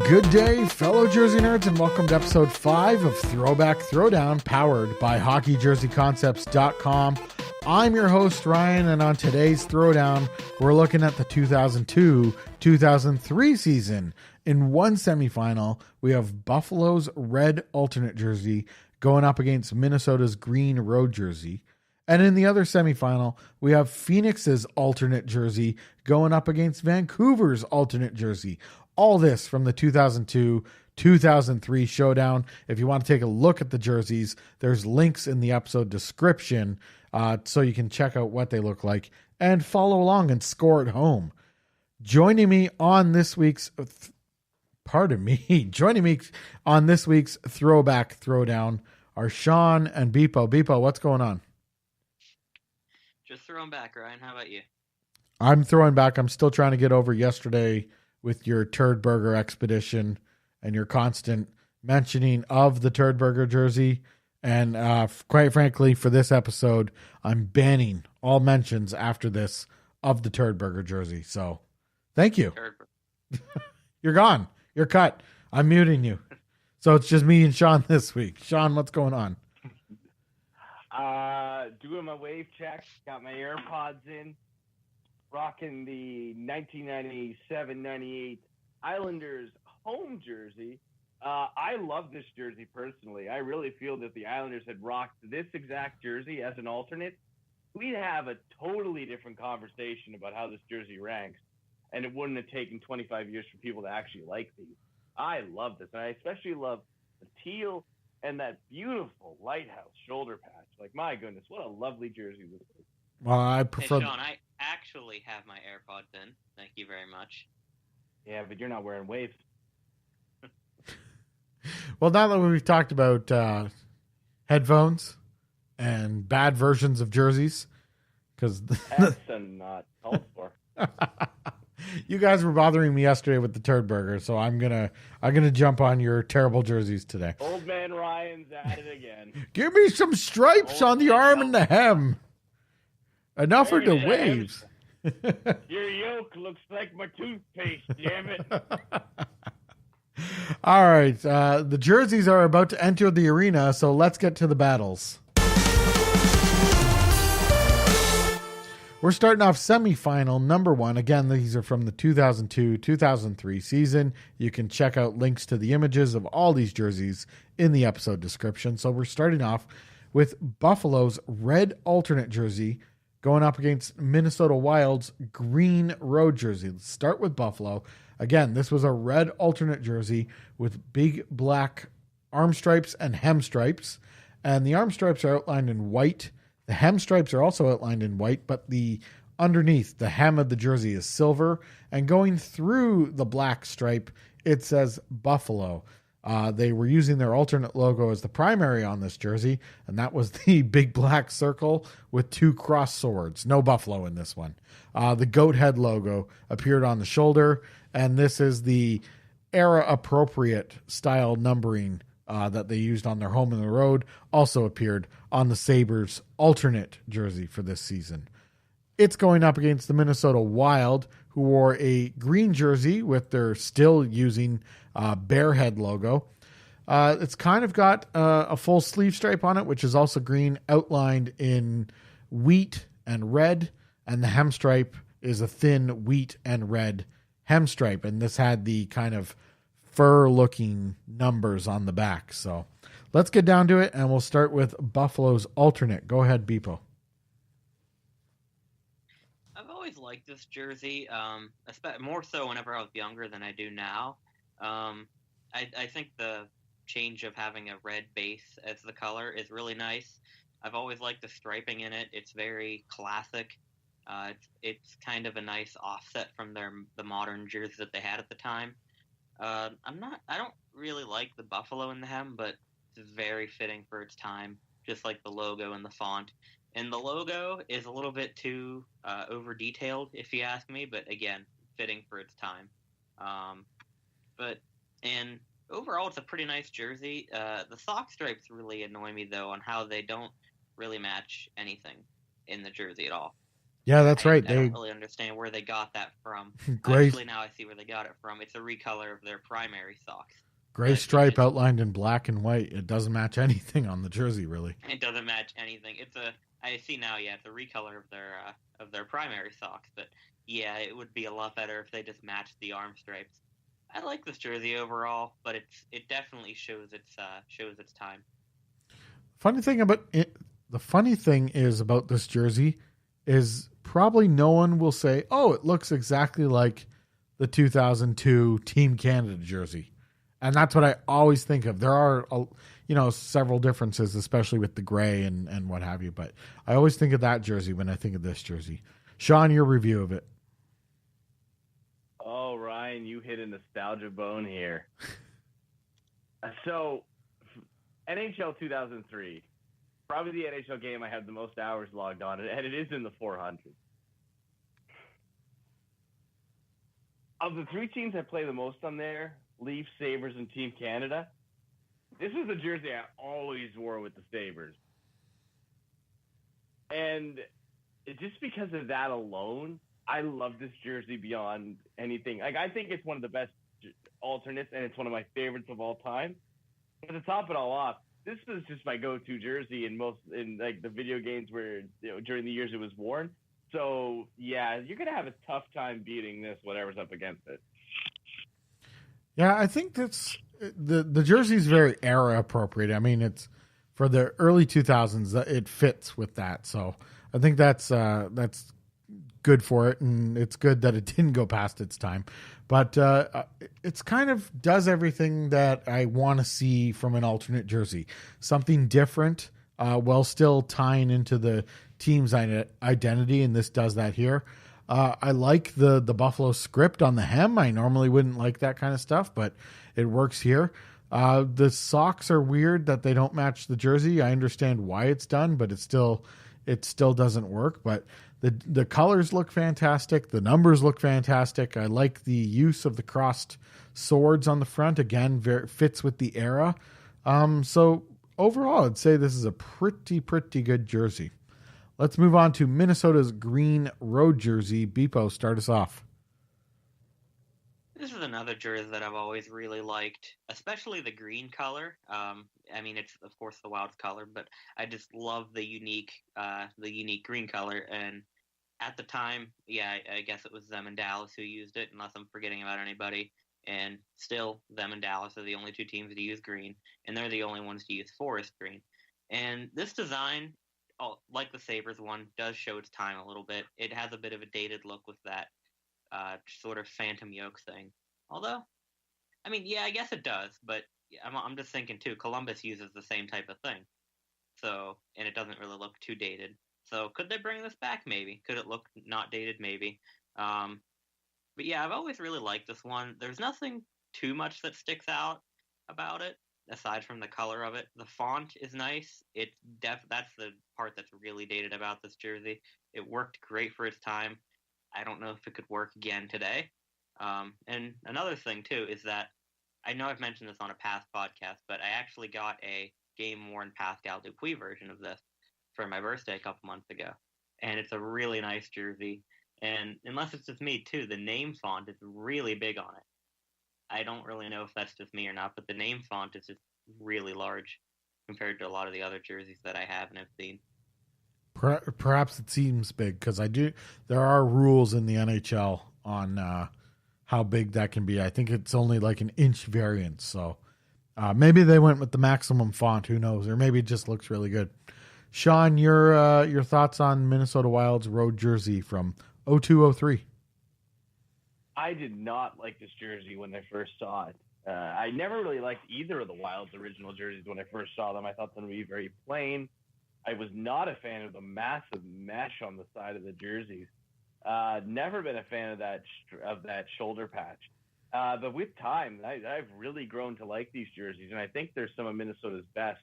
Good day, fellow Jersey nerds, and welcome to episode 5 of Throwback Throwdown, powered by HockeyJerseyConcepts.com. I'm your host, Ryan, and on today's Throwdown, we're looking at the 2002-2003 season. In one semifinal, we have Buffalo's red alternate jersey going up against Minnesota's green road jersey. And in the other semifinal, we have Phoenix's alternate jersey going up against Vancouver's alternate jersey. All this from the 2002-2003 showdown. If you want to take a look at the jerseys, there's links in the episode description so you can check out what they look like and follow along and score at home. Joining me on this week's Throwback Throwdown are Sean and Beepo. Beepo, what's going on? Just throwing back, Ryan. How about you? I'm throwing back. I'm still trying to get over yesterday with your Turd Burger expedition and your constant mentioning of the Turd Burger jersey. And quite frankly, for this episode, I'm banning all mentions after this of the Turd Burger jersey. So thank you. You're gone. You're cut. I'm muting you. So it's just me and Sean this week. Sean, what's going on? Doing my wave check, got my AirPods in, rocking the 1997-98 Islanders home jersey. I love this jersey personally. I really feel that the Islanders had rocked this exact jersey as an alternate, we'd have a totally different conversation about how this jersey ranks, and it wouldn't have taken 25 years for people to actually like these. I love this, and I especially love the teal and that beautiful lighthouse shoulder patch. Like, my goodness, what a lovely jersey this is. Well, I prefer... Hey, Sean, I actually have my AirPods in. Thank you very much. Yeah, but you're not wearing waves. Well, now that we've talked about headphones and bad versions of jerseys, because... That's not called for. You guys were bothering me yesterday with the Turd Burger, so I'm gonna jump on your terrible jerseys today. Old man Ryan's at it again. Give me some stripes on the arm and the hem. Enough of the waves. Your yolk looks like my toothpaste, damn it. All right, the jerseys are about to enter the arena, so let's get to the battles. We're starting off semifinal number 1. Again, these are from the 2002-2003 season. You can check out links to the images of all these jerseys in the episode description. So we're starting off with Buffalo's red alternate jersey going up against Minnesota Wild's green road jersey. Let's start with Buffalo. Again, this was a red alternate jersey with big black arm stripes and hem stripes. And the arm stripes are outlined in white. The hem stripes are also outlined in white, but the underneath, the hem of the jersey is silver. And going through the black stripe, it says Buffalo. They were using their alternate logo as the primary on this jersey, and that was the big black circle with 2 cross swords. No Buffalo in this one. The goat head logo appeared on the shoulder, and this is the era-appropriate style numbering that they used on their home and the road, also appeared on the Sabres alternate jersey for this season. It's going up against the Minnesota Wild, who wore a green jersey with their still using bear head logo. It's kind of got a full sleeve stripe on it, which is also green, outlined in wheat and red, and the hem stripe is a thin wheat and red hem stripe, and this had the kind of fur-looking numbers on the back. So let's get down to it, and we'll start with Buffalo's alternate. Go ahead, Beepo. I've always liked this jersey, more so whenever I was younger than I do now. I think the change of having a red base as the color is really nice. I've always liked the striping in it. It's very classic. It's kind of a nice offset from the modern jersey that they had at the time. I don't really like the buffalo in the hem, but it's very fitting for its time, just like the logo and the font. And the logo is a little bit too over detailed, if you ask me, but again, fitting for its time. And overall, it's a pretty nice jersey. The sock stripes really annoy me though on how they don't really match anything in the jersey at all. Yeah, that's right. I don't really understand where they got that from. Gray, Actually, now I see where they got it from. It's a recolor of their primary socks. gray stripe outlined in black and white. It doesn't match anything on the jersey, really. It doesn't match anything. I see now. Yeah, it's a recolor of their primary socks. But yeah, it would be a lot better if they just matched the arm stripes. I like this jersey overall, but it definitely shows its time. The funny thing is about this jersey is probably no one will say, "Oh, it looks exactly like the 2002 Team Canada jersey," and that's what I always think of. There are, several differences, especially with the gray and what have you, but I always think of that jersey when I think of this jersey. Sean, your review of it. Oh, Ryan, you hit a nostalgia bone here. So, NHL 2003, probably the NHL game I have the most hours logged on, and it is in the 400s. Of the three teams I play the most on there, Leafs, Sabres, and Team Canada, this is the jersey I always wore with the Sabres. And just because of that alone, I love this jersey beyond anything. Like, I think it's one of the best alternates, and it's one of my favorites of all time. But to top it all off, this is just my go-to jersey in the video games where during the years it was worn. So yeah, you're gonna have a tough time beating this, whatever's up against it. Yeah, I think that's the jersey's very era appropriate. I mean, it's for the early 2000s. It fits with that, so I think that's good for it, and it's good that it didn't go past its time. But it's kind of does everything that I want to see from an alternate jersey, something different, while still tying into the team's identity, and this does that here. I like the Buffalo script on the hem. I normally wouldn't like that kind of stuff, but it works here. The socks are weird that they don't match the jersey. I understand why it's done, but it still doesn't work. But the colors look fantastic. The numbers look fantastic. I like the use of the crossed swords on the front. Again, fits with the era. So overall, I'd say this is a pretty good jersey. Let's move on to Minnesota's green road jersey. Beepo, start us off. This is another jersey that I've always really liked, especially the green color. I mean, it's of course the Wild's color, but I just love the unique green color. And at the time, yeah, I guess it was them and Dallas who used it, unless I'm forgetting about anybody. And still, them and Dallas are the only two teams to use green, and they're the only ones to use forest green. And this design, like the Sabres one, does show its time a little bit. It has a bit of a dated look with that sort of phantom yoke thing. Although, I mean, yeah, I guess it does, but I'm just thinking too, Columbus uses the same type of thing. So, and it doesn't really look too dated. So could they bring this back maybe? Could it look not dated maybe? But yeah, I've always really liked this one. There's nothing too much that sticks out about it, aside from the color of it. The font is nice. That's the part that's really dated about this jersey. It worked great for its time. I don't know if it could work again today. And another thing, too, is that I know I've mentioned this on a past podcast, but I actually got a game-worn Pascal Dupuis version of this for my birthday a couple months ago. And it's a really nice jersey. And unless it's just me, too, the name font is really big on it. I don't really know if that's just me or not, but the name font is just really large compared to a lot of the other jerseys that I have and have seen. Perhaps it seems big because there are rules in the NHL on how big that can be. I think it's only like an inch variance. So maybe they went with the maximum font. Who knows? Or maybe it just looks really good. Sean, your thoughts on Minnesota Wild's road jersey from 02-03? I did not like this jersey when I first saw it. I never really liked either of the Wild's original jerseys when I first saw them. I thought them to be very plain. I was not a fan of the massive mesh on the side of the jerseys. Never been a fan of that shoulder patch. But with time, I've really grown to like these jerseys, and I think they're some of Minnesota's best.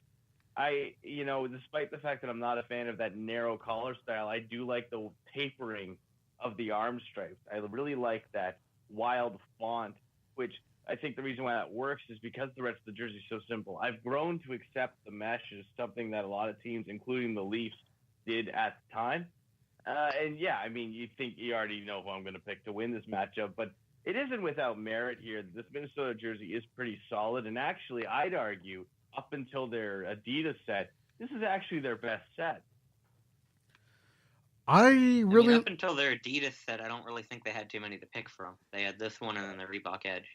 Despite the fact that I'm not a fan of that narrow collar style, I do like the tapering of the arm stripes. I really like that Wild font, which I think the reason why that works is because the rest of the jersey is so simple. I've grown to accept the mesh as something that a lot of teams, including the Leafs, did at the time. And yeah, I mean, you think you already know who I'm going to pick to win this matchup, but it isn't without merit here. This Minnesota jersey is pretty solid, and actually, I'd argue up until their Adidas set, this is actually their best set. I mean, up until their Adidas set, I don't really think they had too many to pick from. They had this one and then the Reebok Edge.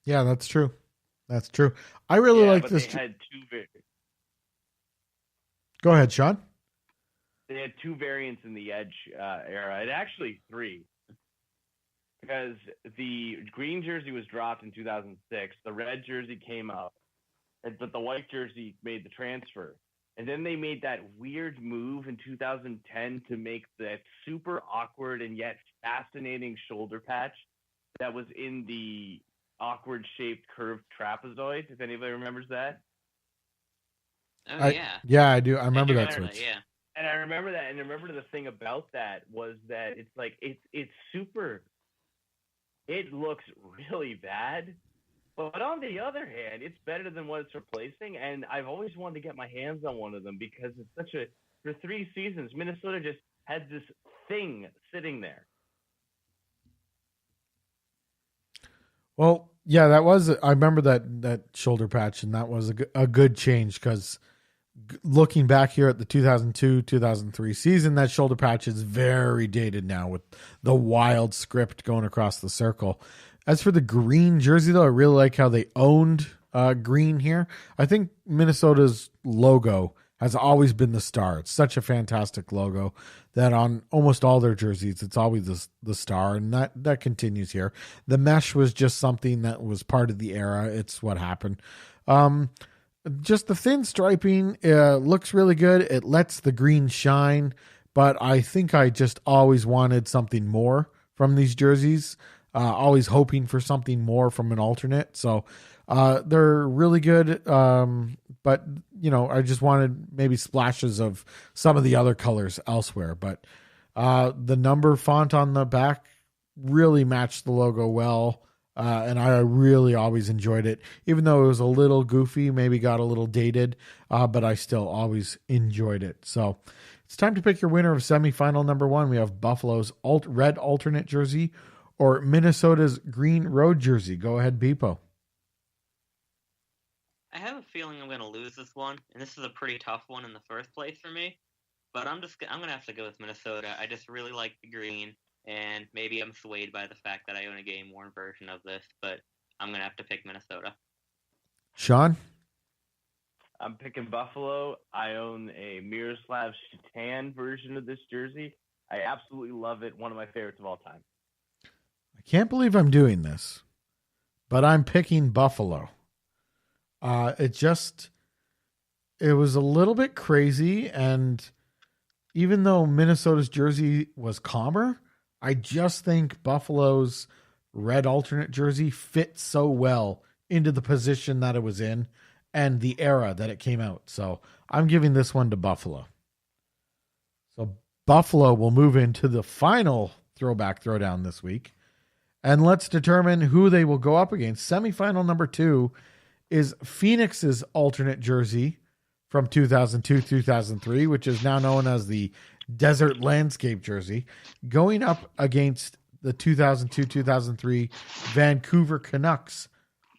Yeah, that's true. That's true. I really like this. They had Go ahead, Sean. They had two variants in the Edge era, and actually three, because the green jersey was dropped in 2006, the red jersey came up, but the white jersey made the transfer. And then they made that weird move in 2010 to make that super awkward and yet fascinating shoulder patch that was in the awkward shaped curved trapezoid, if anybody remembers that. Oh, yeah. Yeah, I do. I remember that switch. Yeah. And I remember that. And I remember the thing about that was that it's like, it's super, it looks really bad. But on the other hand, it's better than what it's replacing. And I've always wanted to get my hands on one of them because it's such a, for 3 seasons, Minnesota just had this thing sitting there. Well, yeah, that was, I remember that shoulder patch, and that was a good change because looking back here at the 2002-2003 season, that shoulder patch is very dated now with the wild script going across the circle. As for the green jersey, though, I really like how they owned green here. I think Minnesota's logo has always been the star. It's such a fantastic logo that on almost all their jerseys, it's always the star, and that continues here. The mesh was just something that was part of the era. It's what happened. Just the thin striping looks really good. It lets the green shine, but I think I just always wanted something more from these jerseys. Always hoping for something more from an alternate. So they're really good. But, I just wanted maybe splashes of some of the other colors elsewhere. But the number font on the back really matched the logo well. And I really always enjoyed it, even though it was a little goofy, maybe got a little dated, but I still always enjoyed it. So it's time to pick your winner of semifinal number 1. We have Buffalo's red alternate jersey or Minnesota's green road jersey. Go ahead, Beepo. I have a feeling I'm going to lose this one, and this is a pretty tough one in the first place for me. But I'm going to have to go with Minnesota. I just really like the green, and maybe I'm swayed by the fact that I own a game-worn version of this, but I'm going to have to pick Minnesota. Sean? I'm picking Buffalo. I own a Miroslav Shatan version of this jersey. I absolutely love it. One of my favorites of all time. I can't believe I'm doing this, but I'm picking Buffalo. It was a little bit crazy, and even though Minnesota's jersey was calmer, I just think Buffalo's red alternate jersey fit so well into the position that it was in and the era that it came out. So I'm giving this one to Buffalo. So Buffalo will move into the final Throwback Throwdown this week. And let's determine who they will go up against. Semifinal number 2 is Phoenix's alternate jersey from 2002-2003, which is now known as the Desert Landscape jersey, going up against the 2002-2003 Vancouver Canucks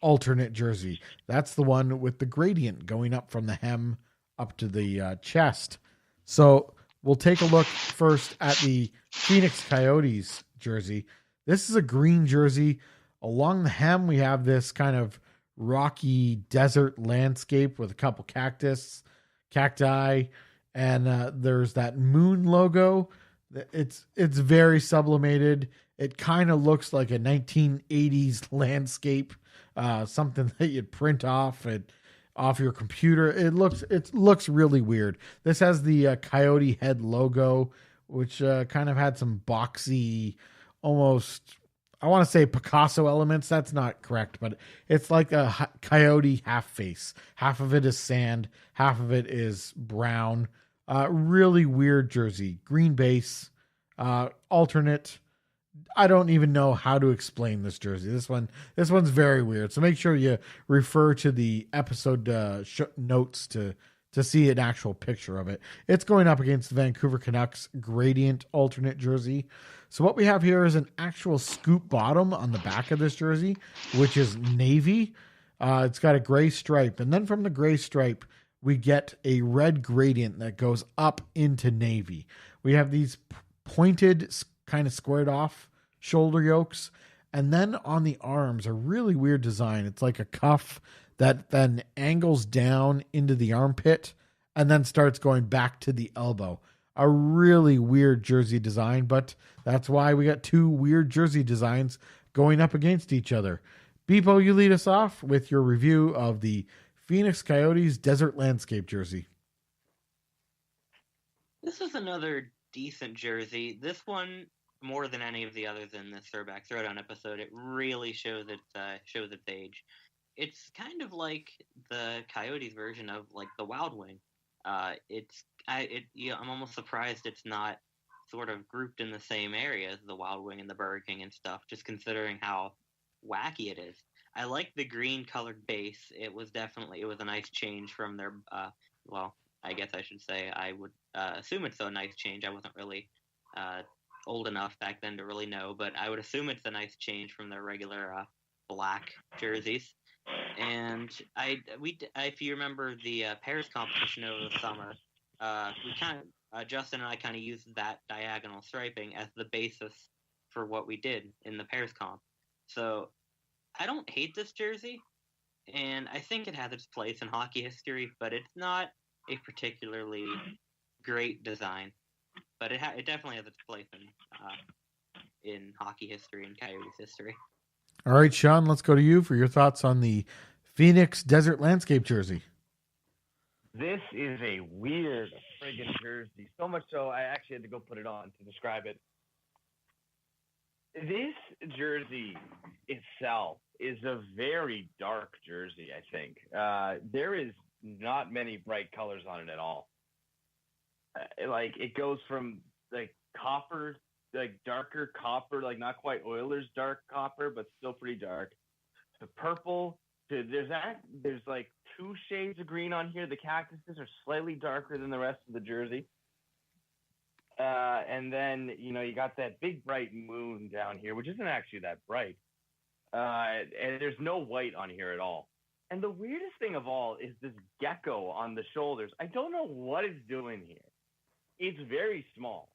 alternate jersey. That's the one with the gradient going up from the hem up to the chest. So we'll take a look first at the Phoenix Coyotes jersey. This is a green jersey. Along the hem, we have this kind of rocky desert landscape with a couple cacti, and there's that moon logo. It's very sublimated. It kind of looks like a 1980s landscape, something that you'd print off your computer. It looks really weird. This has the coyote head logo, which kind of had some boxy, almost, I want to say Picasso elements. That's not correct, but it's like a coyote half face. Half of it is sand, half of it is brown. Really weird jersey. Green base, alternate. I don't even know how to explain this jersey. This one's very weird. So make sure you refer to the episode notes to to see an actual picture of it. It's going up against the Vancouver Canucks gradient alternate jersey. So what we have here is an actual scoop bottom on the back of this jersey, which is navy. It's got a gray stripe. And then from the gray stripe, we get a red gradient that goes up into navy. We have these pointed, kind of squared off shoulder yokes. And then on the arms, a really weird design. It's like a cuff that then angles down into the armpit and then starts going back to the elbow. A really weird jersey design, but that's why we got two weird jersey designs going up against each other. Beepo, you lead us off with your review of the Phoenix Coyotes Desert Landscape jersey. This is another decent jersey. This one, more than any of the others in this Throwback Throwdown episode, it really shows its age. It's kind of like the Coyotes version of like the Wild Wing. I'm almost surprised it's not sort of grouped in the same area as the Wild Wing and the Burger King and stuff, just considering how wacky it is. I like the green colored base. It was a nice change from their, I guess I should say, I would assume it's a nice change. I wasn't really old enough back then to really know, but I would assume it's a nice change from their regular black jerseys. And if you remember the Paris competition over the summer, Justin and I kind of used that diagonal striping as the basis for what we did in the Paris comp. So I don't hate this jersey, and I think it has its place in hockey history, but it's not a particularly great design. But it definitely has its place in hockey history and Coyotes history. All right, Sean, let's go to you for your thoughts on the Phoenix Desert Landscape jersey. This is a weird friggin' jersey. So much so, I actually had to go put it on to describe it. This jersey itself is a very dark jersey, I think. There is not many bright colors on it at all. It goes from like copper, like darker copper, like not quite Oilers dark copper, but still pretty dark. The purple, there's like two shades of green on here. The cactuses are slightly darker than the rest of the jersey. And then, you got that big bright moon down here, which isn't actually that bright. And there's no white on here at all. And the weirdest thing of all is this gecko on the shoulders. I don't know what it's doing here. It's very small.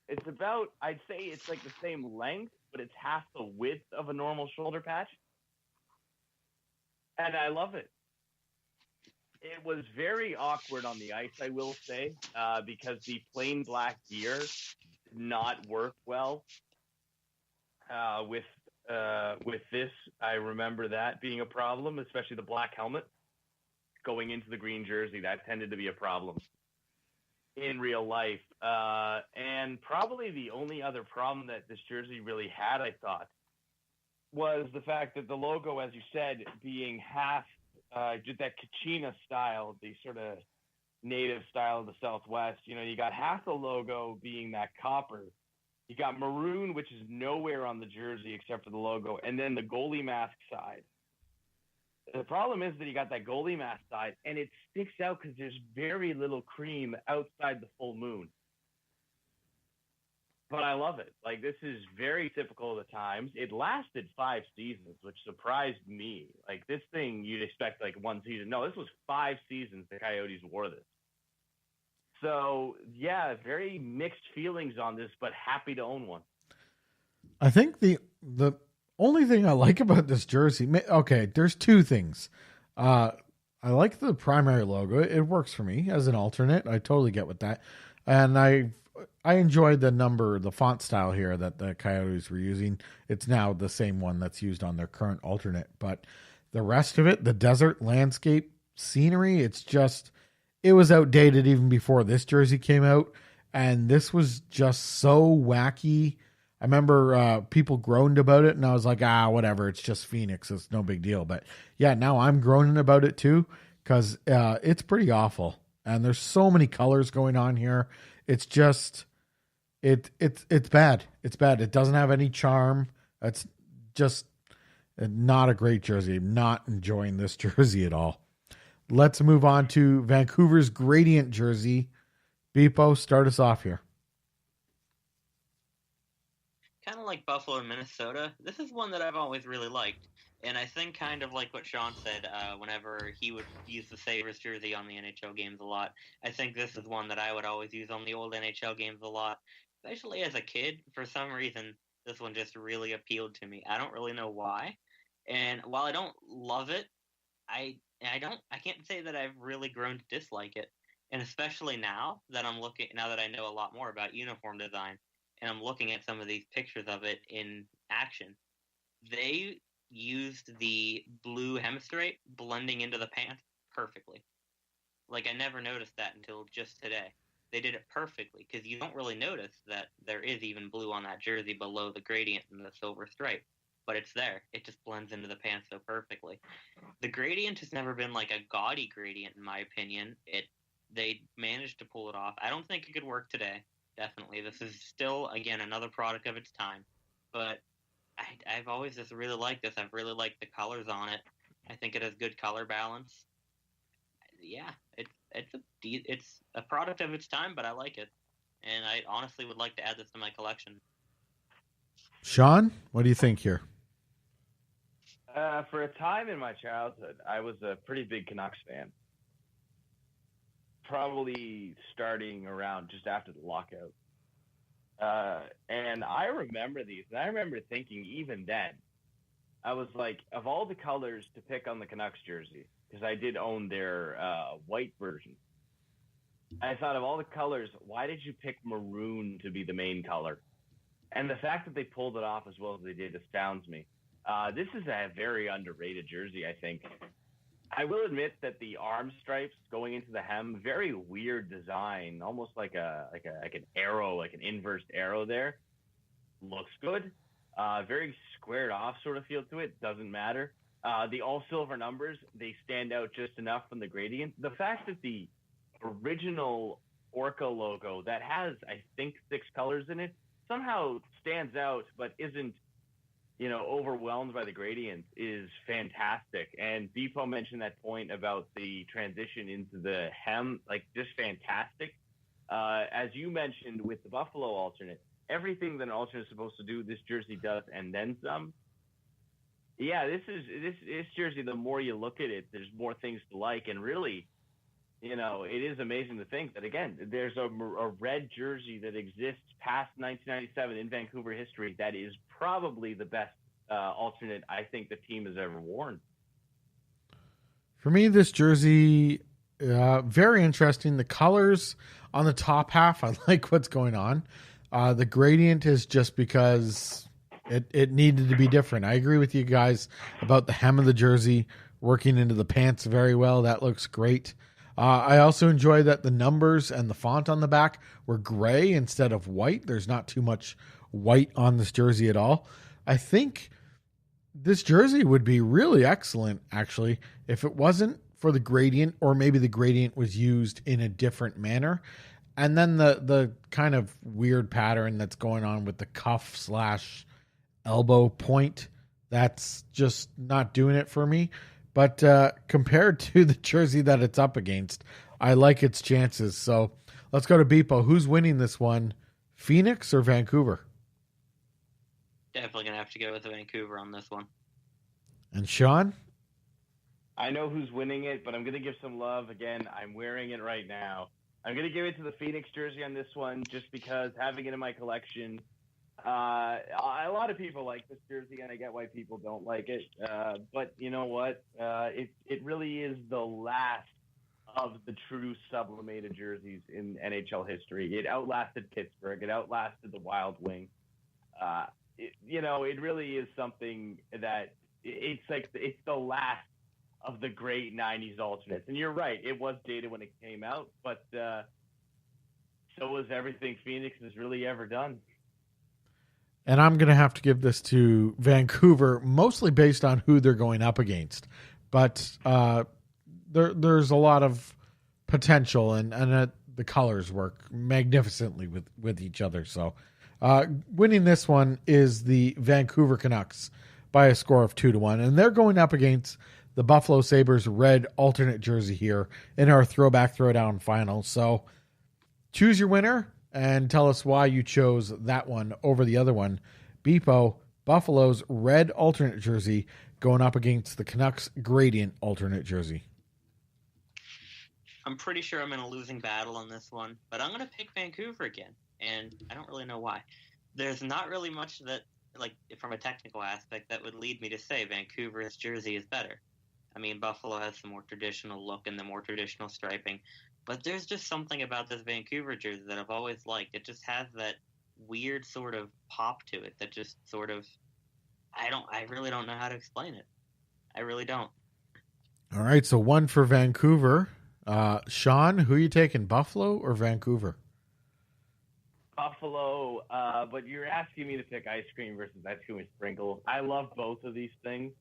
It's about, I'd say it's like the same length, but it's half the width of a normal shoulder patch. And I love it. It was very awkward on the ice, I will say, because the plain black gear did not work well with this. I remember that being a problem, especially the black helmet going into the green jersey. That tended to be a problem in real life. And probably the only other problem that this jersey really had, I thought, was the fact that the logo, as you said, being half that Kachina style, the sort of native style of the Southwest. You got half the logo being that copper. You got maroon, which is nowhere on the jersey except for the logo, and then the goalie mask side. The problem is that you got that goalie mask side, and it sticks out because there's very little cream outside the full moon. But I love it. Like, this is very typical of the times. It lasted 5 seasons, which surprised me. Like, this thing, you'd expect, like, 1 season. No, this was 5 seasons the Coyotes wore this. So, yeah, very mixed feelings on this, but happy to own one. I think the only thing I like about this jersey, okay, there's 2 things. I like the primary logo. It works for me as an alternate. I totally get with that. And I enjoyed the font style here that the Coyotes were using. It's now the same one that's used on their current alternate. But the rest of it, the desert landscape scenery, it was outdated even before this jersey came out. And this was just so wacky. I remember people groaned about it, and I was like, whatever, it's just Phoenix. It's no big deal. But yeah, now I'm groaning about it too, because it's pretty awful. And there's so many colors going on here. It's just, it's bad. It's bad. It doesn't have any charm. It's just not a great jersey. I'm not enjoying this jersey at all. Let's move on to Vancouver's gradient jersey. Beepo, start us off here. Kind of like Buffalo and Minnesota, this is one that I've always really liked. And I think kind of like what Sean said, whenever he would use the Sabres jersey on the NHL games a lot, I think this is one that I would always use on the old NHL games a lot. Especially as a kid, for some reason, this one just really appealed to me. I don't really know why. And while I don't love it, I can't say that I've really grown to dislike it. And especially now that now that I know a lot more about uniform design, and I'm looking at some of these pictures of it in action, they used the blue hemistripe blending into the pants perfectly. Like, I never noticed that until just today. They did it perfectly, because you don't really notice that there is even blue on that jersey below the gradient and the silver stripe. But it's there. It just blends into the pants so perfectly. The gradient has never been like a gaudy gradient, in my opinion. They managed to pull it off. I don't think it could work today. Definitely. This is still, again, another product of its time. But I've always just really liked this. I've really liked the colors on it. I think it has good color balance. Yeah, it's a product of its time, but I like it. And I honestly would like to add this to my collection. Sean, what do you think here? For a time in my childhood, I was a pretty big Canucks fan. Probably starting around just after the lockout. And I remember these, and I remember thinking even then, I was like, of all the colors to pick on the Canucks jersey, because I did own their white version, I thought of all the colors, why did you pick maroon to be the main color? And the fact that they pulled it off as well as they did astounds me. This is a very underrated jersey, I think. I will admit that the arm stripes going into the hem, very weird design, almost like an arrow, like an inverse arrow there. Looks good. Very squared off sort of feel to it. Doesn't matter. The all silver numbers, they stand out just enough from the gradient. The fact that the original Orca logo that has, I think, 6 colors in it somehow stands out, but isn't, overwhelmed by the gradient is fantastic. And Beepo mentioned that point about the transition into the hem, like just fantastic. As you mentioned with the Buffalo alternate, everything that an alternate is supposed to do, this jersey does, and then some. Yeah, this jersey, the more you look at it, there's more things to like. And really, it is amazing to think that, again, there's a red jersey that exists past 1997 in Vancouver history that is probably the best alternate I think the team has ever worn. For me, this jersey, very interesting. The colors on the top half, I like what's going on. The gradient is just because it needed to be different. I agree with you guys about the hem of the jersey working into the pants very well. That looks great. I also enjoy that the numbers and the font on the back were gray instead of white. There's not too much white on this jersey at all. I think this jersey would be really excellent, actually, if it wasn't for the gradient, or maybe the gradient was used in a different manner. And then the kind of weird pattern that's going on with the cuff / elbow point, that's just not doing it for me. But compared to the jersey that it's up against, I like its chances. So let's go to Beepo. Who's winning this one, Phoenix or Vancouver? Definitely going to have to go with Vancouver on this one. And Sean? I know who's winning it, but I'm going to give some love. Again, I'm wearing it right now. I'm going to give it to the Phoenix jersey on this one just because having it in my collection, a lot of people like this jersey, and I get why people don't like it. But you know what? It really is the last of the true sublimated jerseys in NHL history. It outlasted Pittsburgh. It outlasted the Wild Wing. It really is something that it's the last of the great 90s alternates. And you're right. It was dated when it came out, but so was everything Phoenix has really ever done. And I'm going to have to give this to Vancouver, mostly based on who they're going up against. But there's a lot of potential, and the colors work magnificently with each other. So winning this one is the Vancouver Canucks by a score of 2-1. And they're going up against the Buffalo Sabres red alternate jersey here in our Throwback Throwdown final. So choose your winner and tell us why you chose that one over the other one. Beepo, Buffalo's red alternate jersey going up against the Canucks gradient alternate jersey. I'm pretty sure I'm in a losing battle on this one, but I'm going to pick Vancouver again, and I don't really know why. There's not really much that, like, from a technical aspect, that would lead me to say Vancouver's jersey is better. I mean, Buffalo has the more traditional look and the more traditional striping, but there's just something about this Vancouver jersey that I've always liked. It just has that weird sort of pop to it that just sort of, I really don't know how to explain it. I really don't. All right, so one for Vancouver. Sean, who are you taking, Buffalo or Vancouver? Buffalo, but you're asking me to pick ice cream versus ice cream with sprinkles. I love both of these things.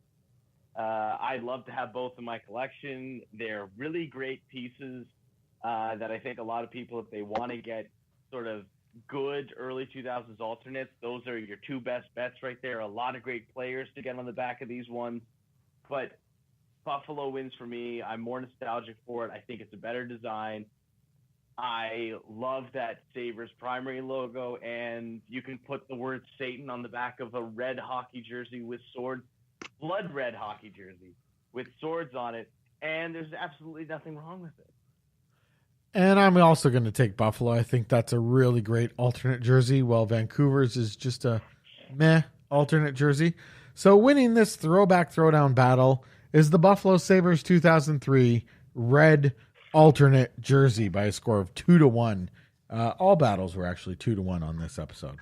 I'd love to have both in my collection. They're really great pieces that I think a lot of people, if they want to get sort of good early 2000s alternates, those are your two best bets right there. A lot of great players to get on the back of these ones. But Buffalo wins for me. I'm more nostalgic for it. I think it's a better design. I love that Sabres primary logo, and you can put the word Satan on the back of a red hockey jersey with swords, blood red hockey jersey with swords on it, and there's absolutely nothing wrong with it. And I'm also going to take Buffalo. I think that's a really great alternate jersey, while Vancouver's is just a meh alternate jersey. So winning this Throwback Throwdown battle is the Buffalo Sabres 2003 red alternate jersey by a score of 2-1. All battles were actually 2-1 on this episode.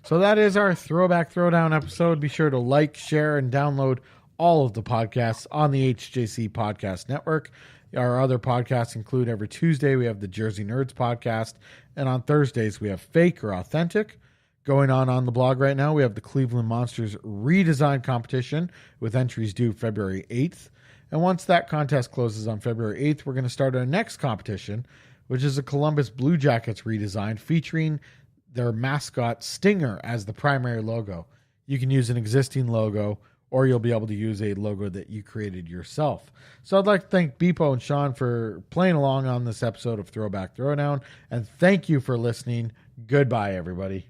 So that is our Throwback Throwdown episode. Be sure to like, share, and download all of the podcasts on the HJC Podcast Network. Our other podcasts include every Tuesday we have the Jersey Nerds podcast, and on Thursdays we have Fake or Authentic. Going on the blog right now, we have the Cleveland Monsters redesign competition with entries due February 8th. And once that contest closes on February 8th, we're going to start our next competition, which is a Columbus Blue Jackets redesign featuring their mascot Stinger as the primary logo. You can use an existing logo, or you'll be able to use a logo that you created yourself. So I'd like to thank Beepo and Sean for playing along on this episode of Throwback Throwdown, and thank you for listening. Goodbye, everybody.